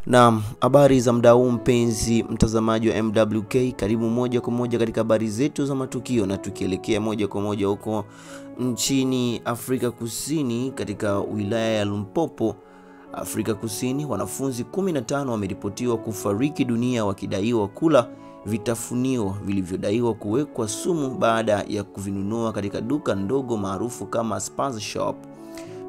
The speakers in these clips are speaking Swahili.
Naam, habari za muda huu mpenzi mtazamaji wa MWK, karibu moja kwa moja katika habari zetu za matukio, na tukielekea moja kwa moja huko nchini Afrika Kusini katika wilaya ya Limpopo, Afrika Kusini. Wanafunzi 15 wameripotiwa kufariki dunia wakidaiwa kula vitafunio vilivyodaiwa kuwekwa sumu baada ya kuvinunua katika duka ndogo maarufu kama Spaz Shop.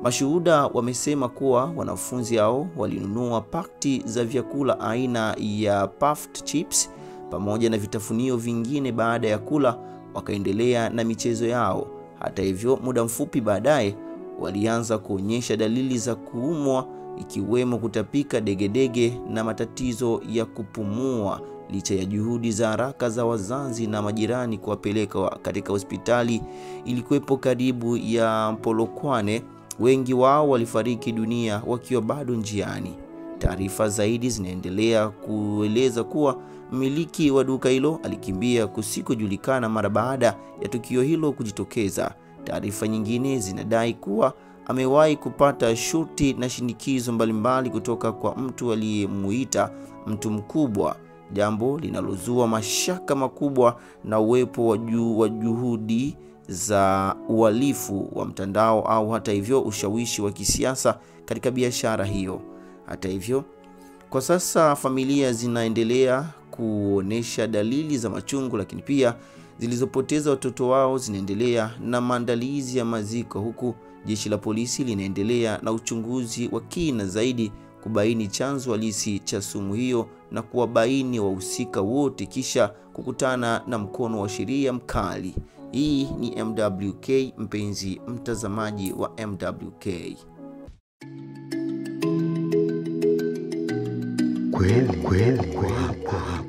Mashuhuda wamesema kuwa wanafunzi hao walinunua pakti za vyakula aina ya puffed chips pamoja na vitafunio vingine. Baada ya kula, wakaendelea na michezo yao. Hata hivyo, muda mfupi baadaye walianza kuonyesha dalili za kuumwa, ikiwemo kutapika, degedege na matatizo ya kupumua. Licha ya juhudi za haraka za wazazi na majirani kuwapeleka katika hospitali ilikuwepo karibu ya Polokwane, wengi wao walifariki dunia wakiwa bado njiani. Taarifa zaidi zinaendelea kueleza kuwa mmiliki wa duka hilo alikimbia kusikojulikana mara baada ya tukio hilo kujitokeza. Taarifa nyingine zinadai kuwa amewahi kupata shuti na shinikizo mbalimbali kutoka kwa mtu aliyemuita mtu mkubwa, jambo linalozua mashaka makubwa na uwepo wa juhudi za uhalifu wa mtandao au hata hivyo ushawishi wa kisiasa katika biashara hiyo. Hata hivyo, kwa sasa familia zinaendelea kuonesha dalili za machungu, lakini pia zilizopoteza watoto wao zinaendelea na maandalizi ya maziko, huku jeshi la polisi linaendelea na uchunguzi wa kina zaidi kubaini chanzo halisi cha sumu hiyo na kuwabaini wahusika wote, kisha kukutana na mkono wa sheria mkali. Hii ni MWK, mpenzi mtazamaji wa MWK. Kweli hapa.